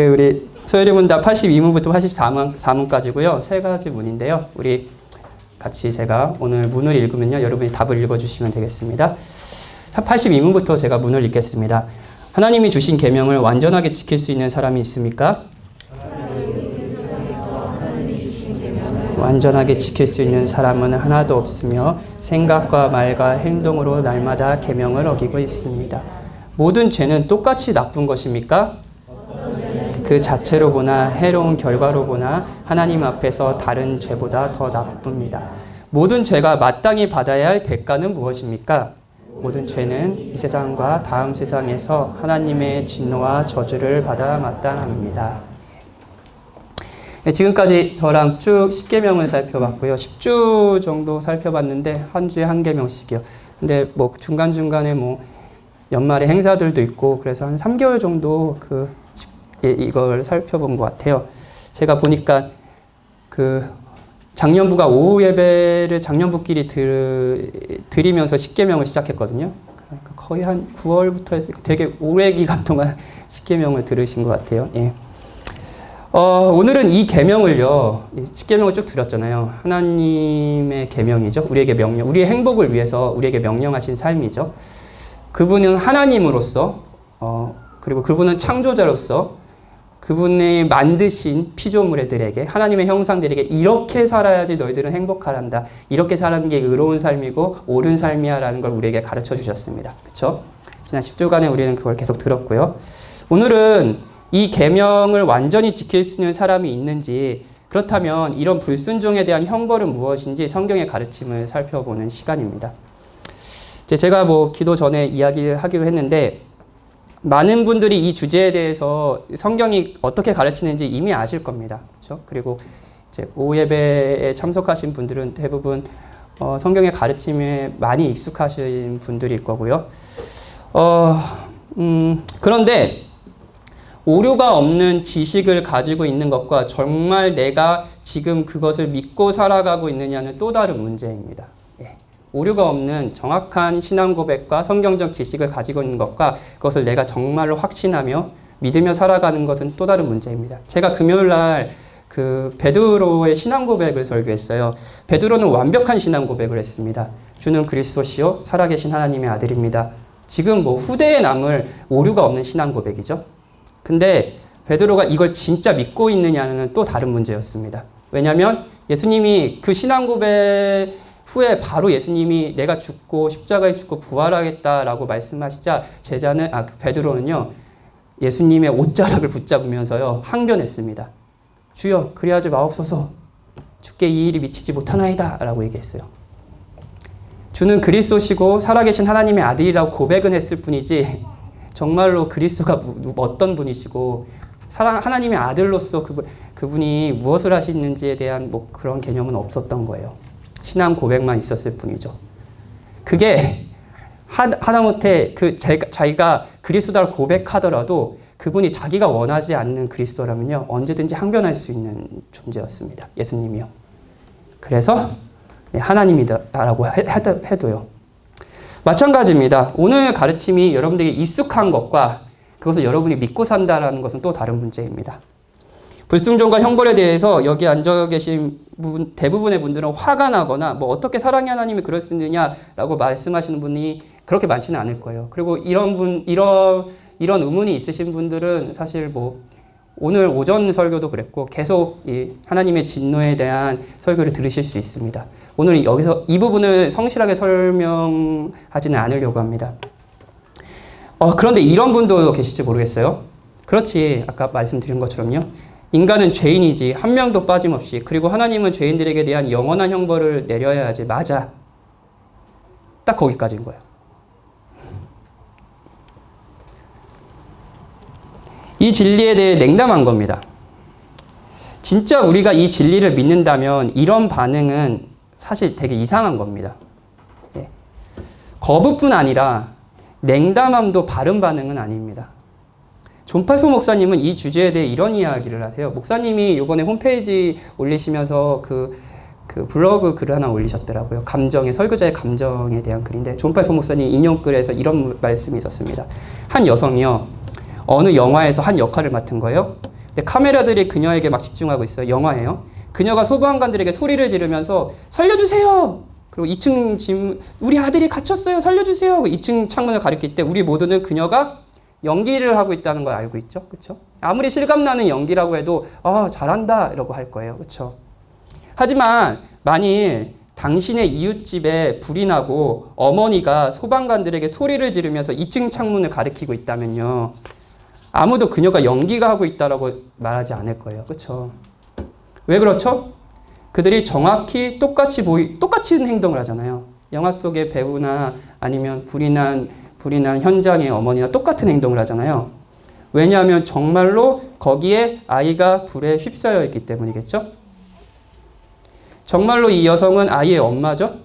우리 소요리 문답 82문부터 84문까지고요. 세 가지 문인데요. 우리 같이 제가 오늘 문을 읽으면요. 여러분이 답을 읽어주시면 되겠습니다. 82문부터 제가 문을 읽겠습니다. 하나님이 주신 계명을 완전하게 지킬 수 있는 사람이 있습니까? 완전하게 지킬 수 있는 사람은 하나도 없으며 생각과 말과 행동으로 날마다 계명을 어기고 있습니다. 모든 죄는 똑같이 나쁜 것입니까? 그 자체로 보나 해로운 결과로 보나 하나님 앞에서 다른 죄보다 더 나쁩니다. 모든 죄가 마땅히 받아야 할 대가는 무엇입니까? 모든 죄는 이 세상과 다음 세상에서 하나님의 진노와 저주를 받아 마땅합니다. 네, 지금까지 저랑 쭉 10계명을 살펴봤고요. 10주 정도 살펴봤는데 한 주에 한 계명씩이요. 근데 뭐 중간중간에 뭐 연말에 행사들도 있고 그래서 한 3개월 정도 이걸 살펴본 것 같아요. 제가 보니까 작년부가 오후 예배를 작년부끼리 드리면서 10계명을 시작했거든요. 그러니까 거의 한 9월부터 해서 되게 오래 기간 동안 10계명을 들으신 것 같아요. 예. 오늘은 이 계명을요, 10계명을 쭉 드렸잖아요. 하나님의 계명이죠. 우리에게 명령, 우리의 행복을 위해서 우리에게 명령하신 삶이죠. 그분은 하나님으로서, 그리고 그분은 창조자로서 그분이 만드신 피조물들에게, 하나님의 형상들에게 이렇게 살아야지 너희들은 행복하란다. 이렇게 사는 게 의로운 삶이고 옳은 삶이야 라는 걸 우리에게 가르쳐 주셨습니다. 그렇죠? 지난 10주간에 우리는 그걸 계속 들었고요. 오늘은 이 계명을 완전히 지킬 수 있는 사람이 있는지, 그렇다면 이런 불순종에 대한 형벌은 무엇인지 성경의 가르침을 살펴보는 시간입니다. 제가 기도 전에 이야기를 하기로 했는데, 많은 분들이 이 주제에 대해서 성경이 어떻게 가르치는지 이미 아실 겁니다. 그렇죠? 그리고 이제 오후 예배에 참석하신 분들은 대부분 성경의 가르침에 많이 익숙하신 분들일 거고요. 그런데 오류가 없는 지식을 가지고 있는 것과 정말 내가 지금 그것을 믿고 살아가고 있느냐는 또 다른 문제입니다. 예. 오류가 없는 정확한 신앙 고백과 성경적 지식을 가지고 있는 것과 그것을 내가 정말로 확신하며 믿으며 살아가는 것은 또 다른 문제입니다. 제가 금요일 날 베드로의 신앙 고백을 설교했어요. 베드로는 완벽한 신앙 고백을 했습니다. 주는 그리스도시요 살아계신 하나님의 아들입니다. 지금 후대에 남을 오류가 없는 신앙 고백이죠. 근데 베드로가 이걸 진짜 믿고 있느냐는 또 다른 문제였습니다. 왜냐하면 예수님이 그 신앙 고백 후에 바로 예수님이 내가 죽고 십자가에 죽고 부활하겠다라고 말씀하시자 베드로는요, 예수님의 옷자락을 붙잡으면서요 항변했습니다. 주여 그리하지 마옵소서, 주께 이 일이 미치지 못하나이다 라고 얘기했어요. 주는 그리스도시고 살아계신 하나님의 아들이라고 고백은 했을 뿐이지 정말로 그리스도가 어떤 분이시고 하나님의 아들로서 그분이 무엇을 하시는지에 대한 그런 개념은 없었던 거예요. 신앙 고백만 있었을 뿐이죠. 그게 하다못해 자기가 그리스도를 고백하더라도 그분이 자기가 원하지 않는 그리스도라면요 언제든지 항변할 수 있는 존재였습니다. 예수님이요. 그래서 하나님이다라고 해도요. 마찬가지입니다. 오늘 가르침이 여러분들에게 익숙한 것과 그것을 여러분이 믿고 산다는 것은 또 다른 문제입니다. 불순종과 형벌에 대해서 여기 앉아 계신 대부분의 분들은 화가 나거나 어떻게 사랑의 하나님이 그럴 수 있느냐라고 말씀하시는 분이 그렇게 많지는 않을 거예요. 그리고 이런 의문이 있으신 분들은 사실 오늘 오전 설교도 그랬고 계속 이 하나님의 진노에 대한 설교를 들으실 수 있습니다. 오늘 여기서 이 부분을 성실하게 설명하지는 않으려고 합니다. 그런데 이런 분도 계실지 모르겠어요. 그렇지, 아까 말씀드린 것처럼요. 인간은 죄인이지 한 명도 빠짐없이, 그리고 하나님은 죄인들에게 대한 영원한 형벌을 내려야 하지. 맞아. 딱 거기까지인 거예요. 이 진리에 대해 냉담한 겁니다. 진짜 우리가 이 진리를 믿는다면 이런 반응은 사실 되게 이상한 겁니다. 예. 거부뿐 아니라 냉담함도 바른 반응은 아닙니다. 존 팔포 목사님은 이 주제에 대해 이런 이야기를 하세요. 목사님이 이번에 홈페이지 올리시면서 그 블로그 글 하나 올리셨더라고요. 설교자의 감정에 대한 글인데 존 팔포 목사님 인용글에서 이런 말씀이 있었습니다. 한 여성이요. 어느 영화에서 한 역할을 맡은 거예요. 근데 카메라들이 그녀에게 막 집중하고 있어요. 영화예요. 그녀가 소방관들에게 소리를 지르면서 살려주세요! 그리고 2층 우리 아들이 갇혔어요. 살려주세요! 2층 창문을 가리킬 때 우리 모두는 그녀가 연기를 하고 있다는 걸 알고 있죠. 그렇죠? 아무리 실감나는 연기라고 해도 잘한다 이러고 할 거예요. 그렇죠? 하지만 만일 당신의 이웃집에 불이 나고 어머니가 소방관들에게 소리를 지르면서 2층 창문을 가리키고 있다면요. 아무도 그녀가 연기가 하고 있다라고 말하지 않을 거예요. 그렇죠? 왜 그렇죠? 그들이 정확히 똑같이 행동을 하잖아요. 영화 속의 배우나 아니면 불이 난 현장의 어머니나 똑같은 행동을 하잖아요. 왜냐하면 정말로 거기에 아이가 불에 휩싸여 있기 때문이겠죠? 정말로 이 여성은 아이의 엄마죠?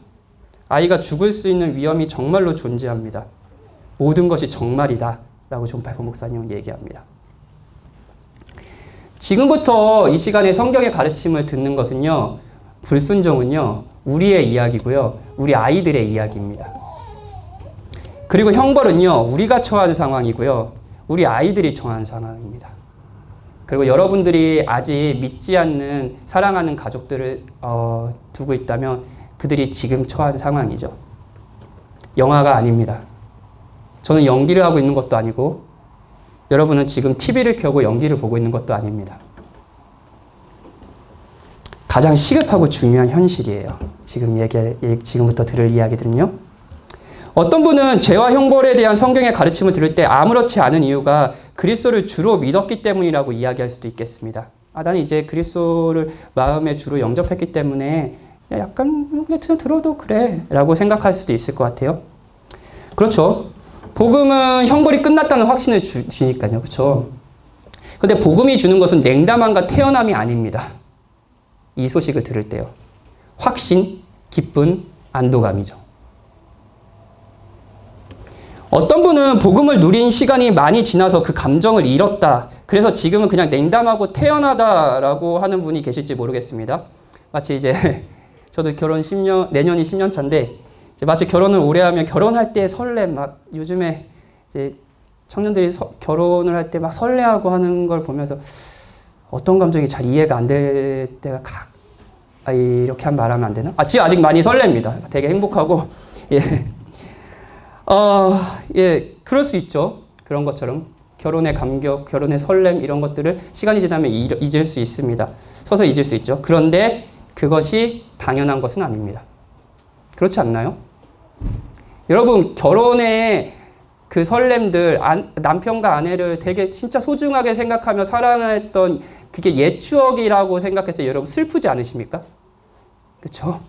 아이가 죽을 수 있는 위험이 정말로 존재합니다. 모든 것이 정말이다 라고 존 파이퍼 목사님은 얘기합니다. 지금부터 이 시간에 성경의 가르침을 듣는 것은요. 불순종은요. 우리의 이야기고요. 우리 아이들의 이야기입니다. 그리고 형벌은요. 우리가 처한 상황이고요. 우리 아이들이 처한 상황입니다. 그리고 여러분들이 아직 믿지 않는 사랑하는 가족들을 두고 있다면 그들이 지금 처한 상황이죠. 영화가 아닙니다. 저는 연기를 하고 있는 것도 아니고 여러분은 지금 TV를 켜고 연기를 보고 있는 것도 아닙니다. 가장 시급하고 중요한 현실이에요. 지금부터 들을 이야기들은요. 어떤 분은 죄와 형벌에 대한 성경의 가르침을 들을 때 아무렇지 않은 이유가 그리스도를 주로 믿었기 때문이라고 이야기할 수도 있겠습니다. 나는 이제 그리스도를 마음에 주로 영접했기 때문에 약간 들어도 그래 라고 생각할 수도 있을 것 같아요. 그렇죠. 복음은 형벌이 끝났다는 확신을 주니까요. 그렇죠. 근데 복음이 주는 것은 냉담함과 태연함이 아닙니다. 이 소식을 들을 때요. 확신, 기쁨, 안도감이죠. 어떤 분은 복음을 누린 시간이 많이 지나서 그 감정을 잃었다. 그래서 지금은 그냥 냉담하고 태연하다라고 하는 분이 계실지 모르겠습니다. 마치 이제 저도 결혼 10년, 내년이 10년 차인데 마치 결혼을 오래 하면 결혼할 때 설렘 막 요즘에 이제 청년들이 결혼을 할 때 막 설레하고 하는 걸 보면서 어떤 감정이 잘 이해가 안 될 때가 이렇게 한 말하면 안 되나? 지금 아직 많이 설렙니다. 되게 행복하고 예. 그럴 수 있죠. 그런 것처럼 결혼의 감격, 결혼의 설렘 이런 것들을 시간이 지나면 잊을 수 있습니다. 서서 잊을 수 있죠. 그런데 그것이 당연한 것은 아닙니다. 그렇지 않나요? 여러분 결혼의 그 설렘들 남편과 아내를 되게 진짜 소중하게 생각하며 사랑했던 그게 옛 추억이라고 생각해서 여러분 슬프지 않으십니까? 그렇죠?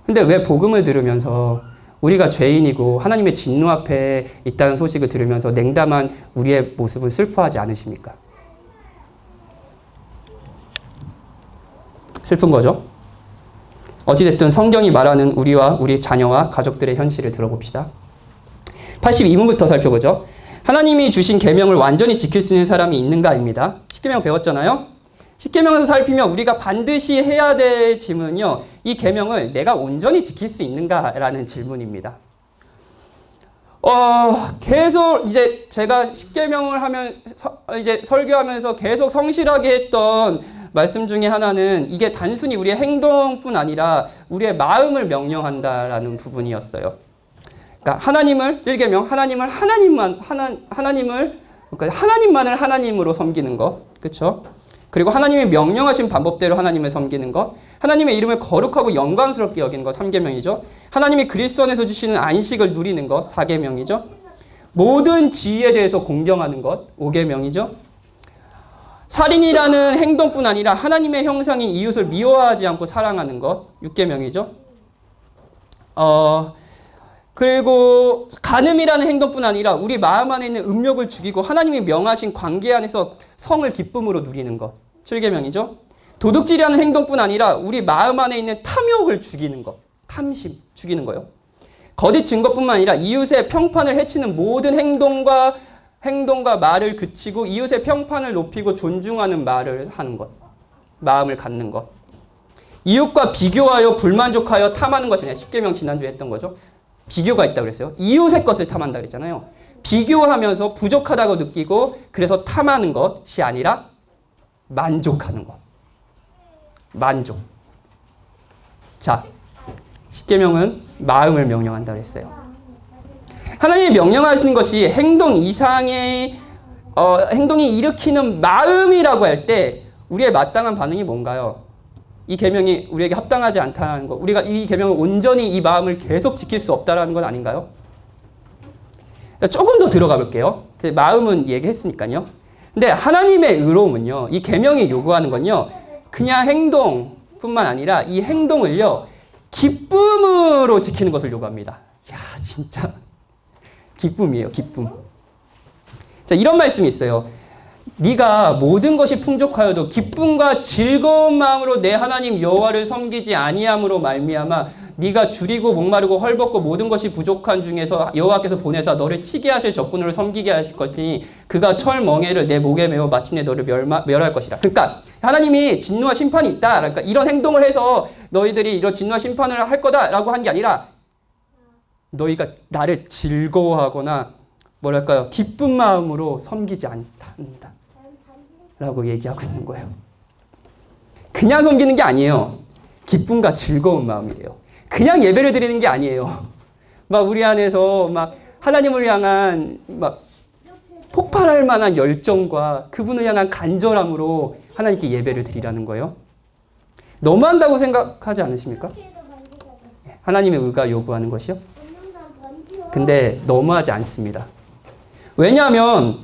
근데 왜 복음을 들으면서 우리가 죄인이고 하나님의 진노 앞에 있다는 소식을 들으면서 냉담한 우리의 모습을 슬퍼하지 않으십니까? 슬픈 거죠. 어찌됐든 성경이 말하는 우리와 우리 자녀와 가족들의 현실을 들어봅시다. 82문부터 살펴보죠. 하나님이 주신 계명을 완전히 지킬 수 있는 사람이 있는가입니다. 십계명 배웠잖아요. 십계명에서 살피면 우리가 반드시 해야 될 질문은요. 이 계명을 내가 온전히 지킬 수 있는가라는 질문입니다. 계속 이제 제가 십계명을 이제 설교하면서 계속 성실하게 했던 말씀 중에 하나는 이게 단순히 우리의 행동뿐 아니라 우리의 마음을 명령한다라는 부분이었어요. 그러니까 하나님을 1계명 하나님만을 하나님으로 섬기는 것. 그렇죠? 그리고 하나님이 명령하신 방법대로 하나님을 섬기는 것, 하나님의 이름을 거룩하고 영광스럽게 여기는 것, 3계명이죠. 하나님이 그리스도 안에서 주시는 안식을 누리는 것, 4계명이죠. 모든 지위에 대해서 공경하는 것, 5계명이죠. 살인이라는 행동뿐 아니라 하나님의 형상인 이웃을 미워하지 않고 사랑하는 것, 6계명이죠. 그리고 간음이라는 행동뿐 아니라 우리 마음 안에 있는 음욕을 죽이고 하나님이 명하신 관계 안에서 성을 기쁨으로 누리는 것. 7계명이죠. 도둑질이라는 행동뿐 아니라 우리 마음 안에 있는 탐욕을 죽이는 것. 탐심, 죽이는 거요. 거짓 증거뿐만 아니라 이웃의 평판을 해치는 모든 행동과 말을 그치고 이웃의 평판을 높이고 존중하는 말을 하는 것. 마음을 갖는 것. 이웃과 비교하여 불만족하여 탐하는 것이 아니라 10계명 지난주에 했던 거죠. 비교가 있다고 그랬어요. 이웃의 것을 탐한다 그랬잖아요. 비교하면서 부족하다고 느끼고 그래서 탐하는 것이 아니라 만족하는 것. 만족. 자, 십계명은 마음을 명령한다고 했어요. 하나님이 명령하시는 것이 행동 이상의 행동이 일으키는 마음이라고 할 때 우리의 마땅한 반응이 뭔가요? 이 계명이 우리에게 합당하지 않다는 것, 우리가 이 계명을 온전히 이 마음을 계속 지킬 수 없다라는 건 아닌가요? 조금 더 들어가 볼게요. 마음은 얘기했으니까요. 근데 하나님의 의로움은요, 이 계명이 요구하는 건요, 그냥 행동뿐만 아니라 이 행동을요, 기쁨으로 지키는 것을 요구합니다. 야, 진짜 기쁨이에요, 기쁨. 자, 이런 말씀이 있어요. 네가 모든 것이 풍족하여도 기쁨과 즐거운 마음으로 내 하나님 여호와를 섬기지 아니함으로 말미암아 네가 줄이고 목마르고 헐벗고 모든 것이 부족한 중에서 여호와께서 보내사 너를 치게 하실 적군으로 섬기게 하실 것이니 그가 철 멍에를 내 목에 메어 마침내 너를 멸할 것이라. 그러니까 하나님이 진노와 심판이 있다. 그러니까 이런 행동을 해서 너희들이 이런 진노와 심판을 할 거다라고 한 게 아니라 너희가 나를 즐거워하거나 뭐랄까요, 기쁜 마음으로 섬기지 않는다 라고 얘기하고 있는 거예요. 그냥 섬기는 게 아니에요. 기쁨과 즐거운 마음이래요. 그냥 예배를 드리는 게 아니에요. 막 우리 안에서 막 하나님을 향한 막 폭발할 만한 열정과 그분을 향한 간절함으로 하나님께 예배를 드리라는 거예요. 너무한다고 생각하지 않으십니까? 하나님의 의가 요구하는 것이요? 근데 너무하지 않습니다. 왜냐하면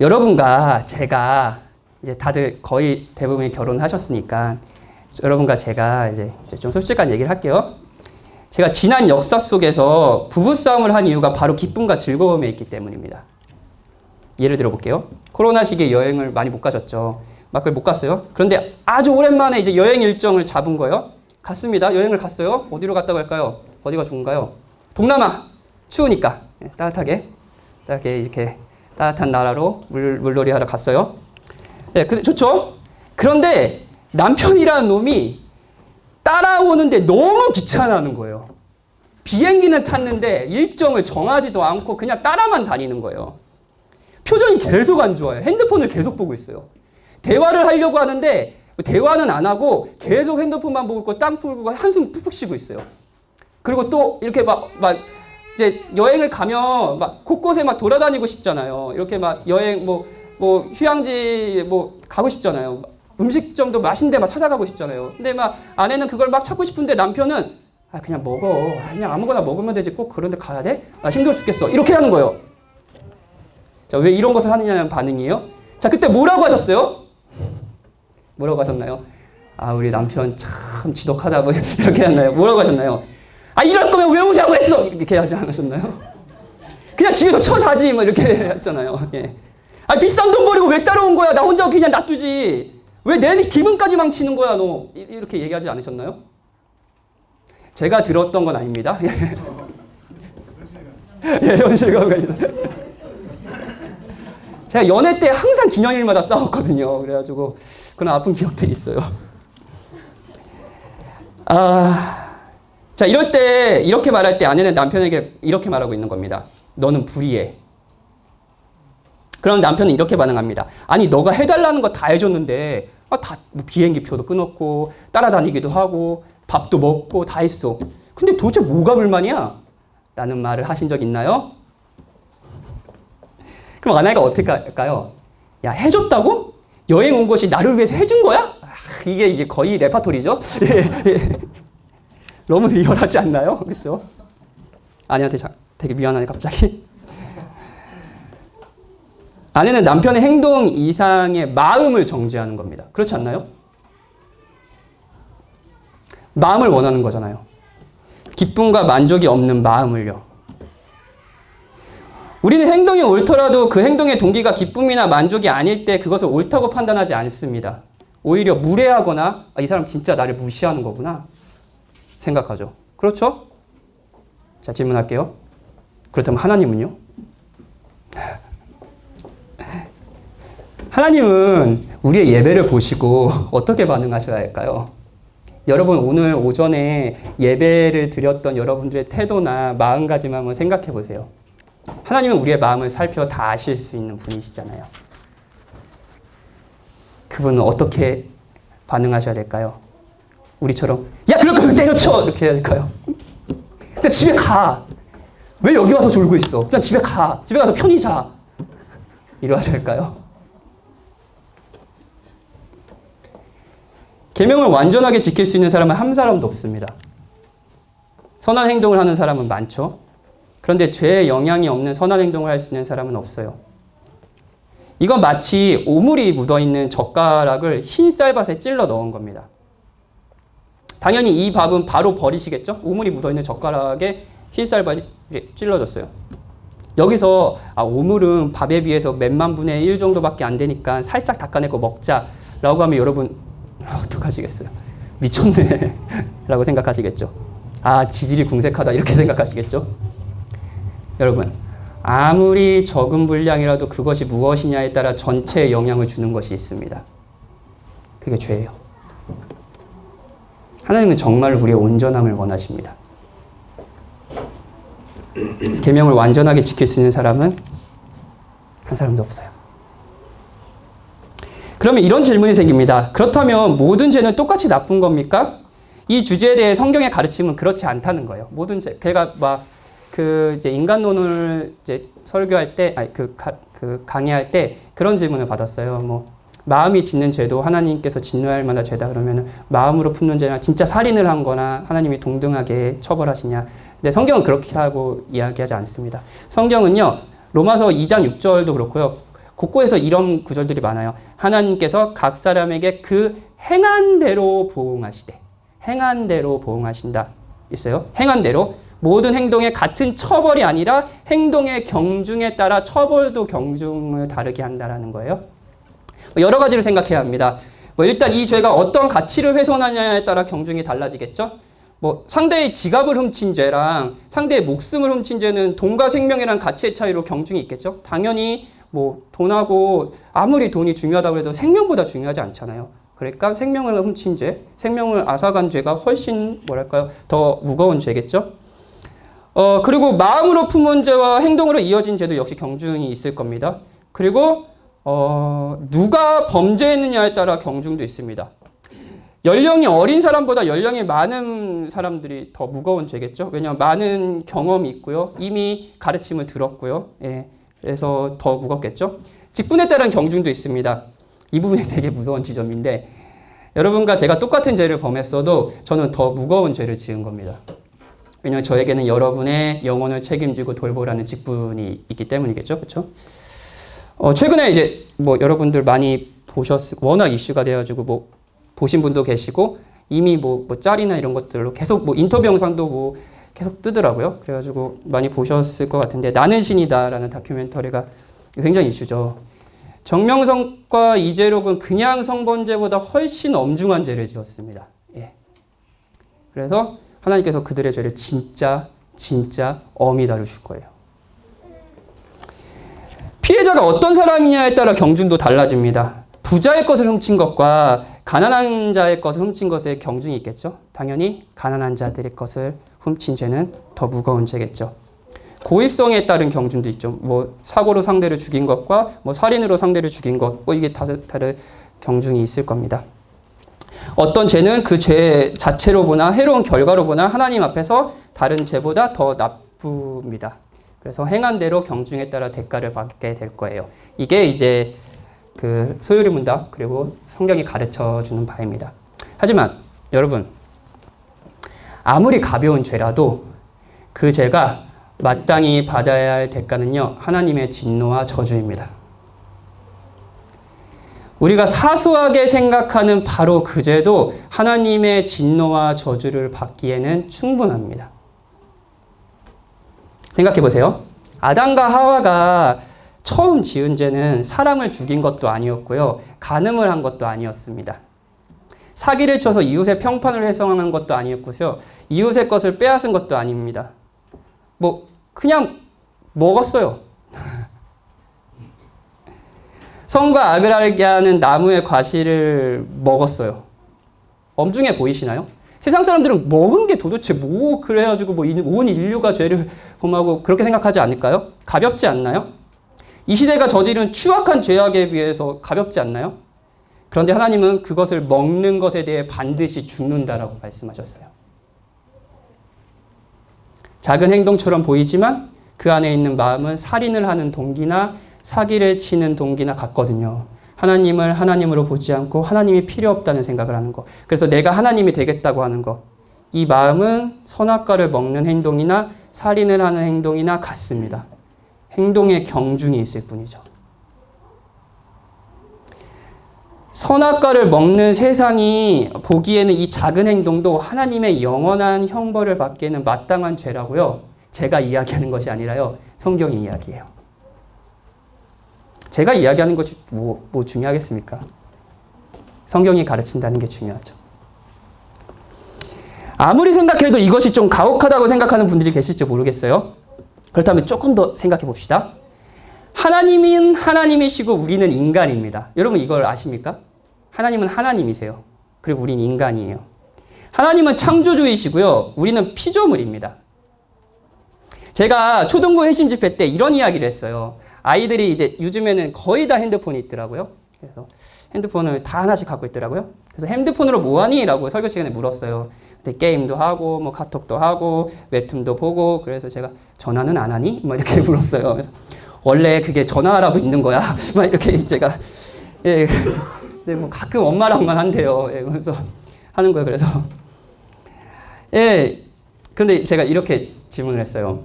여러분과 제가 이제 다들 거의 대부분이 결혼하셨으니까 여러분과 제가 이제 좀 솔직한 얘기를 할게요. 제가 지난 역사 속에서 부부싸움을 한 이유가 바로 기쁨과 즐거움에 있기 때문입니다. 예를 들어 볼게요. 코로나 시기에 여행을 많이 못 가셨죠. 막을 못 갔어요. 그런데 아주 오랜만에 이제 여행 일정을 잡은 거예요. 갔습니다. 여행을 갔어요. 어디로 갔다고 할까요? 어디가 좋은가요? 동남아. 추우니까 따뜻하게 이렇게 따뜻한 나라로 물놀이 하러 갔어요. 네, 근데 좋죠? 그런데 남편이라는 놈이 따라오는데 너무 귀찮아하는 거예요. 비행기는 탔는데 일정을 정하지도 않고 그냥 따라만 다니는 거예요. 표정이 계속 안 좋아요. 핸드폰을 계속 보고 있어요. 대화를 하려고 하는데 대화는 안 하고 계속 핸드폰만 보고 있고 땅 풀고 한숨 푹푹 쉬고 있어요. 그리고 또 이렇게 막 이제 여행을 가면 막 곳곳에 막 돌아다니고 싶잖아요. 이렇게 막 여행 뭐 휴양지 뭐 가고 싶잖아요. 음식점도 맛있는 데 막 찾아가고 싶잖아요. 근데 막 아내는 그걸 막 찾고 싶은데 남편은 그냥 먹어. 그냥 아무거나 먹으면 되지. 꼭 그런 데 가야 돼? 힘들어 죽겠어. 이렇게 하는 거예요. 자, 왜 이런 것을 하느냐는 반응이에요. 자, 그때 뭐라고 하셨어요? 뭐라고 하셨나요? 우리 남편 참 지독하다 뭐 이렇게 했나요? 뭐라고 하셨나요? 이럴 거면 왜 오자고 했어! 이렇게 하지 않으셨나요? 그냥 집에서 자지 뭐 이렇게 했잖아요. 예. 비싼 돈 버리고 왜 따라온 거야? 나 혼자 그냥 놔두지. 왜 내 기분까지 망치는 거야, 너? 이렇게 얘기하지 않으셨나요? 제가 들었던 건 아닙니다. 예, 현실감이 있어요. 제가 연애 때 항상 기념일마다 싸웠거든요. 그래가지고 그런 아픈 기억들이 있어요. 자, 이럴 때, 이렇게 말할 때 아내는 남편에게 이렇게 말하고 있는 겁니다. 너는 불의해. 그럼 남편은 이렇게 반응합니다. 아니, 너가 해달라는 거 다 해줬는데, 다 뭐 비행기 표도 끊었고, 따라다니기도 하고, 밥도 먹고, 다 했어. 근데 도대체 뭐가 불만이야? 라는 말을 하신 적 있나요? 그럼 아내가 어떻게 할까요? 야, 해줬다고? 여행 온 것이 나를 위해서 해준 거야? 이게 거의 레파토리죠? 예. 너무 리얼하지 않나요? 그렇죠? 아내한테 되게 미안하네 갑자기. 아내는 남편의 행동 이상의 마음을 정죄하는 겁니다. 그렇지 않나요? 마음을 원하는 거잖아요. 기쁨과 만족이 없는 마음을요. 우리는 행동이 옳더라도 그 행동의 동기가 기쁨이나 만족이 아닐 때 그것을 옳다고 판단하지 않습니다. 오히려 무례하거나 이 사람 진짜 나를 무시하는 거구나 생각하죠. 그렇죠? 자, 질문할게요. 그렇다면 하나님은요? 하나님은 우리의 예배를 보시고 어떻게 반응하셔야 할까요? 여러분, 오늘 오전에 예배를 드렸던 여러분들의 태도나 마음가짐 한번 생각해 보세요. 하나님은 우리의 마음을 살펴 다 아실 수 있는 분이시잖아요. 그분은 어떻게 반응하셔야 될까요? 우리처럼 야 그럴 거면 때려쳐 이렇게 해야 될까요? 그냥 집에 가. 왜 여기 와서 졸고 있어? 그냥 집에 가. 집에 가서 편히 자. 이러셔야 할까요? 계명을 완전하게 지킬 수 있는 사람은 한 사람도 없습니다. 선한 행동을 하는 사람은 많죠. 그런데 죄에 영향이 없는 선한 행동을 할 수 있는 사람은 없어요. 이건 마치 오물이 묻어있는 젓가락을 흰 쌀밭에 찔러 넣은 겁니다. 당연히 이 밥은 바로 버리시겠죠? 오물이 묻어있는 젓가락에 흰 쌀밭이 찔러졌어요. 여기서 오물은 밥에 비해서 몇만 분의 1 정도밖에 안 되니까 살짝 닦아내고 먹자라고 하면 여러분 어떡하시겠어요? 미쳤네 라고 생각하시겠죠. 지질이 궁색하다 이렇게 생각하시겠죠. 여러분 아무리 적은 분량이라도 그것이 무엇이냐에 따라 전체에 영향을 주는 것이 있습니다. 그게 죄예요. 하나님은 정말 우리의 온전함을 원하십니다. 계명을 완전하게 지킬 수 있는 사람은 한 사람도 없어요. 그러면 이런 질문이 생깁니다. 그렇다면 모든 죄는 똑같이 나쁜 겁니까? 이 주제에 대해 성경의 가르침은 그렇지 않다는 거예요. 모든 죄, 제가 이제 인간론을 이제 설교할 때, 강의할 때 그런 질문을 받았어요. 마음이 짓는 죄도 하나님께서 진노할 만한 죄다 그러면 마음으로 품는 죄나 진짜 살인을 한 거나 하나님이 동등하게 처벌하시냐. 근데 성경은 그렇게 하고 이야기하지 않습니다. 성경은요, 로마서 2장 6절도 그렇고요. 곳곳에서 이런 구절들이 많아요. 하나님께서 각 사람에게 그 행한 대로 보응하시되. 행한 대로 보응하신다. 있어요. 행한 대로. 모든 행동에 같은 처벌이 아니라 행동의 경중에 따라 처벌도 경중을 다르게 한다라는 거예요. 여러 가지를 생각해야 합니다. 일단 이 죄가 어떤 가치를 훼손하냐에 따라 경중이 달라지겠죠. 상대의 지갑을 훔친 죄랑 상대의 목숨을 훔친 죄는 돈과 생명이란 가치의 차이로 경중이 있겠죠. 당연히 돈하고 아무리 돈이 중요하다고 해도 생명보다 중요하지 않잖아요. 그러니까 생명을 훔친 죄, 생명을 앗아간 죄가 훨씬 더 무거운 죄겠죠. 그리고 마음으로 품은 죄와 행동으로 이어진 죄도 역시 경중이 있을 겁니다. 그리고 누가 범죄했느냐에 따라 경중도 있습니다. 연령이 어린 사람보다 연령이 많은 사람들이 더 무거운 죄겠죠. 왜냐하면 많은 경험이 있고요. 이미 가르침을 들었고요. 예, 그래서 더 무겁겠죠. 직분에 따른 경중도 있습니다. 이 부분이 되게 무서운 지점인데 여러분과 제가 똑같은 죄를 범했어도 저는 더 무거운 죄를 지은 겁니다. 왜냐하면 저에게는 여러분의 영혼을 책임지고 돌보라는 직분이 있기 때문이겠죠. 그렇죠? 최근에 이제 여러분들 많이 워낙 이슈가 돼가지고 보신 분도 계시고 이미 짤이나 이런 것들로 계속 인터뷰 영상도 계속 뜨더라고요. 그래가지고 많이 보셨을 것 같은데 나는 신이다라는 다큐멘터리가 굉장히 이슈죠. 정명석과 이재록은 그냥 성범죄보다 훨씬 엄중한 죄를 지었습니다. 예. 그래서 하나님께서 그들의 죄를 진짜 엄히 다루실 거예요. 피해자가 어떤 사람이냐에 따라 경중도 달라집니다. 부자의 것을 훔친 것과 가난한 자의 것을 훔친 것에 경중이 있겠죠. 당연히 가난한 자들의 것을 훔친 죄는 더 무거운 죄겠죠. 고의성에 따른 경중도 있죠. 사고로 상대를 죽인 것과 살인으로 상대를 죽인 것, 이게 다른 경중이 있을 겁니다. 어떤 죄는 그 죄 자체로 보나 해로운 결과로 보나 하나님 앞에서 다른 죄보다 더 나쁩니다. 그래서 행한 대로 경중에 따라 대가를 받게 될 거예요. 이게 이제 그 소요리 문답 그리고 성경이 가르쳐 주는 바입니다. 하지만 여러분 아무리 가벼운 죄라도 그 죄가 마땅히 받아야 할 대가는요 하나님의 진노와 저주입니다. 우리가 사소하게 생각하는 바로 그 죄도 하나님의 진노와 저주를 받기에는 충분합니다. 생각해 보세요. 아담과 하와가 처음 지은 죄는 사람을 죽인 것도 아니었고요. 간음을 한 것도 아니었습니다. 사기를 쳐서 이웃의 평판을 훼손한 것도 아니었고요. 이웃의 것을 빼앗은 것도 아닙니다. 그냥 먹었어요. 선과 악을 알게 하는 나무의 과실을 먹었어요. 엄중해 보이시나요? 세상 사람들은 먹은 게 도대체 뭐 그래가지고 뭐 온 인류가 죄를 범하고 그렇게 생각하지 않을까요? 가볍지 않나요? 이 시대가 저지른 추악한 죄악에 비해서 가볍지 않나요? 그런데 하나님은 그것을 먹는 것에 대해 반드시 죽는다라고 말씀하셨어요. 작은 행동처럼 보이지만 그 안에 있는 마음은 살인을 하는 동기나 사기를 치는 동기나 같거든요. 하나님을 하나님으로 보지 않고 하나님이 필요 없다는 생각을 하는 것. 그래서 내가 하나님이 되겠다고 하는 것. 이 마음은 선악과를 먹는 행동이나 살인을 하는 행동이나 같습니다. 행동의 경중이 있을 뿐이죠. 선악과를 먹는 세상이 보기에는 이 작은 행동도 하나님의 영원한 형벌을 받기에는 마땅한 죄라고요. 제가 이야기하는 것이 아니라요. 성경이 이야기해요. 제가 이야기하는 것이 뭐 중요하겠습니까? 성경이 가르친다는 게 중요하죠. 아무리 생각해도 이것이 좀 가혹하다고 생각하는 분들이 계실지 모르겠어요. 그렇다면 조금 더 생각해 봅시다. 하나님은 하나님이시고 우리는 인간입니다. 여러분 이걸 아십니까? 하나님은 하나님이세요. 그리고 우리는 인간이에요. 하나님은 창조주이시고요. 우리는 피조물입니다. 제가 초등부 회심 집회 때 이런 이야기를 했어요. 아이들이 이제 요즘에는 거의 다 핸드폰이 있더라고요. 그래서 핸드폰을 다 하나씩 갖고 있더라고요. 그래서 핸드폰으로 뭐하니? 라고 설교 시간에 물었어요. 근데 게임도 하고 뭐 카톡도 하고 웹툰도 보고 그래서 제가 전화는 안 하니? 막 이렇게 물었어요. 그래서 원래 그게 전화라고 있는 거야. 막 이렇게 제가 예, 근데 뭐 가끔 엄마랑만 한대요. 예, 그래서 하는 거예요. 그래서 예, 근데 제가 이렇게 질문을 했어요.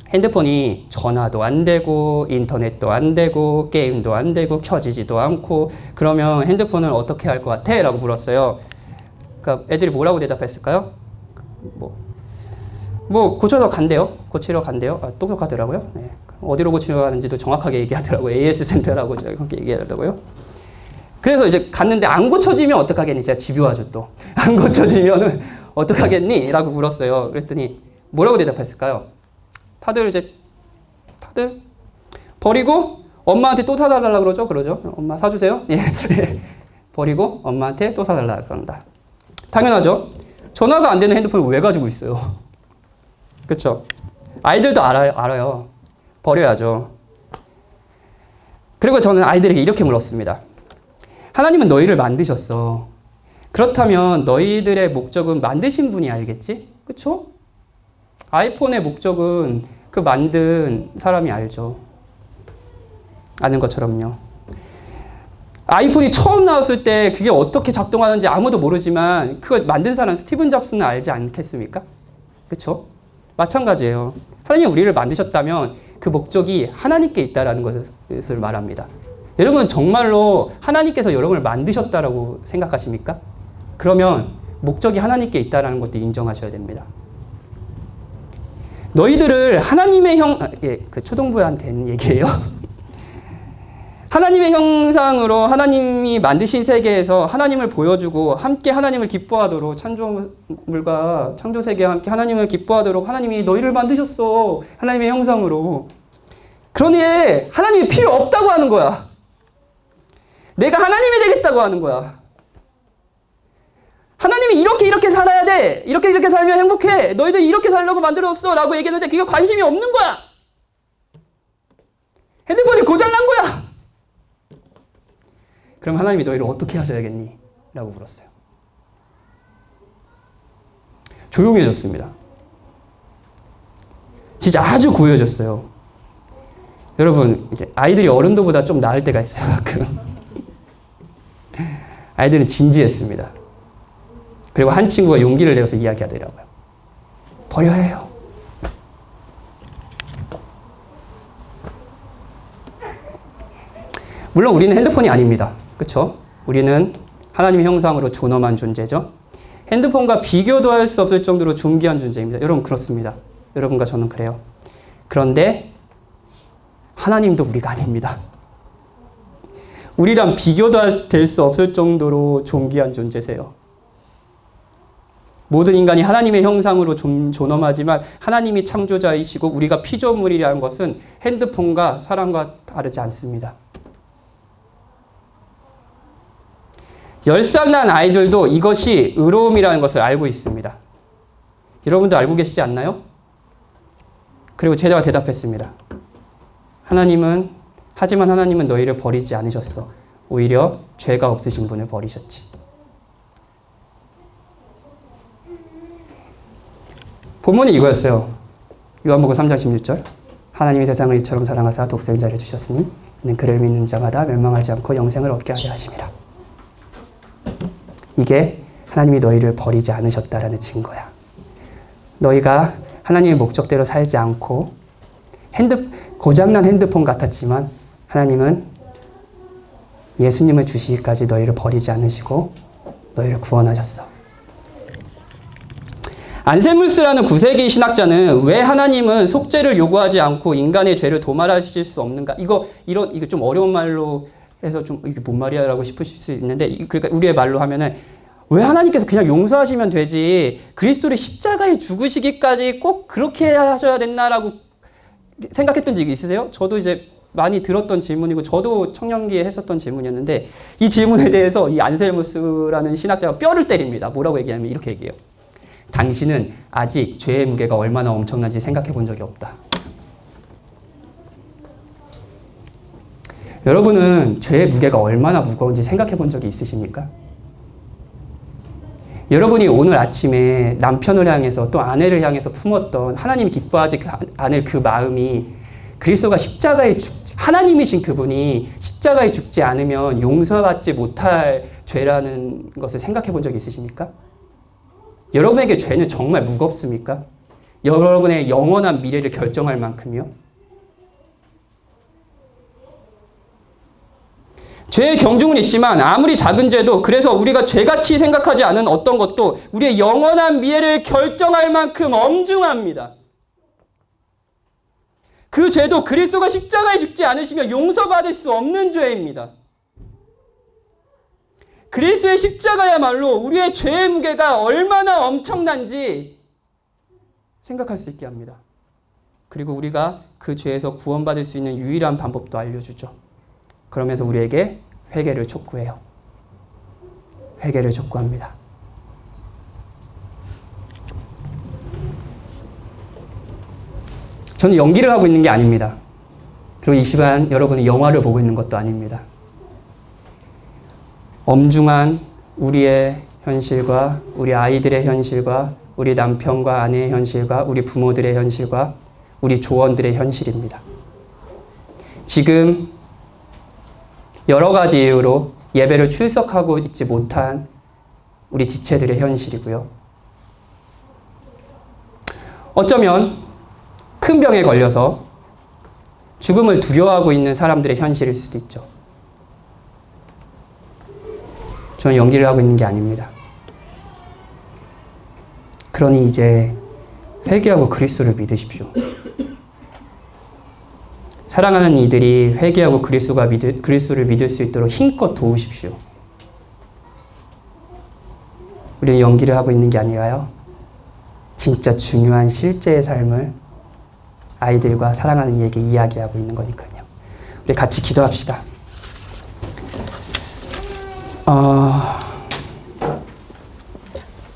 핸드폰이 전화도 안 되고 인터넷도 안 되고 게임도 안 되고 켜지지도 않고 그러면 핸드폰을 어떻게 할 것 같아? 라고 물었어요. 그러니까 애들이 뭐라고 대답했을까요? 뭐 고쳐서 간대요. 고치러 간대요. 아, 똑똑하더라고요. 네. 어디로 고치러 가는지도 정확하게 얘기하더라고요. AS 센터라고 그렇게 얘기하더라고요. 그래서 이제 갔는데 안 고쳐지면 어떡하겠니? 제가 집요하죠 또. 안 고쳐지면은 어떡하겠니? 라고 물었어요. 그랬더니 뭐라고 대답했을까요? 다들 버리고 엄마한테 또 사달라고 그러죠? 엄마 사주세요? 예. 버리고 엄마한테 또 사달라고 그런다. 당연하죠. 전화가 안 되는 핸드폰을 왜 가지고 있어요? 그렇죠? 아이들도 알아요. 버려야죠. 그리고 저는 아이들에게 이렇게 물었습니다. 하나님은 너희를 만드셨어. 그렇다면 너희들의 목적은 만드신 분이 알겠지? 그렇죠? 아이폰의 목적은 그 만든 사람이 알죠. 아는 것처럼요. 아이폰이 처음 나왔을 때 그게 어떻게 작동하는지 아무도 모르지만 그걸 만든 사람 스티븐 잡스는 알지 않겠습니까? 그렇죠? 마찬가지예요. 하나님 우리를 만드셨다면 그 목적이 하나님께 있다라는 것을 말합니다. 여러분 정말로 하나님께서 여러분을 만드셨다라고 생각하십니까? 그러면 목적이 하나님께 있다라는 것도 인정하셔야 됩니다. 너희들을 하나님의 그 초등부한테는 얘기예요. 하나님의 형상으로 하나님이 만드신 세계에서 하나님을 보여주고 함께 하나님을 기뻐하도록 창조물과 창조세계와 함께 하나님을 기뻐하도록 하나님이 너희를 만드셨어. 하나님의 형상으로. 그러니 하나님이 필요 없다고 하는 거야. 내가 하나님이 되겠다고 하는 거야. 하나님이 이렇게 살아야 돼. 이렇게 살면 행복해. 너희들 이렇게 살려고 만들었어. 라고 얘기했는데 그게 관심이 없는 거야. 핸드폰이 고장난 거야. 그럼 하나님이 너희를 어떻게 하셔야겠니? 라고 물었어요. 조용해졌습니다. 진짜 아주 고요해졌어요. 여러분, 이제 아이들이 어른들보다 좀 나을 때가 있어요, 가끔. 아이들은 진지했습니다. 그리고 한 친구가 용기를 내어서 이야기하더라고요. 버려야 해요. 물론 우리는 핸드폰이 아닙니다. 그렇죠? 우리는 하나님의 형상으로 존엄한 존재죠. 핸드폰과 비교도 할 수 없을 정도로 존귀한 존재입니다. 여러분 그렇습니다. 여러분과 저는 그래요. 그런데 하나님도 우리가 아닙니다. 우리랑 비교도 될 수 없을 정도로 존귀한 존재세요. 모든 인간이 하나님의 형상으로 존엄하지만 하나님이 창조자이시고 우리가 피조물이라는 것은 핸드폰과 사람과 다르지 않습니다. 10살 난 아이들도 이것이 의로움이라는 것을 알고 있습니다. 여러분도 알고 계시지 않나요? 그리고 제자가 대답했습니다. 하지만 하나님은 너희를 버리지 않으셨어. 오히려 죄가 없으신 분을 버리셨지. 본문이 이거였어요. 요한복음 3장 16절. 하나님이 세상을 이처럼 사랑하사 독생자를 주셨으니 이는 그를 믿는 자마다 멸망하지 않고 영생을 얻게 하려 하심이라. 이게 하나님이 너희를 버리지 않으셨다라는 증거야. 너희가 하나님의 목적대로 살지 않고 고장난 핸드폰 같았지만 하나님은 예수님을 주시기까지 너희를 버리지 않으시고 너희를 구원하셨어. 안세무스라는 9세기 신학자는 왜 하나님은 속죄를 요구하지 않고 인간의 죄를 도말하실 수 없는가? 이거 좀 어려운 말로 해서 좀 이게 뭔 말이야라고 싶으실 수 있는데, 그러니까 우리의 말로 하면은 왜 하나님께서 그냥 용서하시면 되지 그리스도를 십자가에 죽으시기까지 꼭 그렇게 하셔야 됐나라고 생각했던 적이 있으세요? 저도 이제 많이 들었던 질문이고 저도 청년기에 했었던 질문이었는데, 이 질문에 대해서 이 안셀무스라는 신학자가 뼈를 때립니다. 뭐라고 얘기하면 이렇게 얘기해요. 당신은 아직 죄의 무게가 얼마나 엄청난지 생각해 본 적이 없다. 여러분은 죄의 무게가 얼마나 무거운지 생각해 본 적이 있으십니까? 여러분이 오늘 아침에 남편을 향해서 또 아내를 향해서 품었던 하나님이 기뻐하지 않을 그 마음이 그리스도가 하나님이신 그분이 십자가에 죽지 않으면 용서받지 못할 죄라는 것을 생각해 본 적이 있으십니까? 여러분에게 죄는 정말 무겁습니까? 여러분의 영원한 미래를 결정할 만큼요? 죄의 경중은 있지만 아무리 작은 죄도, 그래서 우리가 죄같이 생각하지 않은 어떤 것도 우리의 영원한 미래를 결정할 만큼 엄중합니다. 그 죄도 그리스도가 십자가에 죽지 않으시면 용서받을 수 없는 죄입니다. 그리스도의 십자가야말로 우리의 죄의 무게가 얼마나 엄청난지 생각할 수 있게 합니다. 그리고 우리가 그 죄에서 구원받을 수 있는 유일한 방법도 알려주죠. 그러면서 우리에게 회개를 촉구해요. 회개를 촉구합니다. 저는 연기를 하고 있는 게 아닙니다. 그리고 이 시간 여러분은 영화를 보고 있는 것도 아닙니다. 엄중한 우리의 현실과 우리 아이들의 현실과 우리 남편과 아내의 현실과 우리 부모들의 현실과 우리 조원들의 현실입니다. 지금 여러 가지 이유로 예배를 출석하고 있지 못한 우리 지체들의 현실이고요. 어쩌면 큰 병에 걸려서 죽음을 두려워하고 있는 사람들의 현실일 수도 있죠. 저는 연기를 하고 있는 게 아닙니다. 그러니 이제 회개하고 그리스도를 믿으십시오. 사랑하는 이들이 회개하고 그리스도를 믿을 수 있도록 힘껏 도우십시오. 우리는 연기를 하고 있는 게 아니라요, 진짜 중요한 실제의 삶을 아이들과 사랑하는 이에게 이야기하고 있는 거니까요. 우리 같이 기도합시다.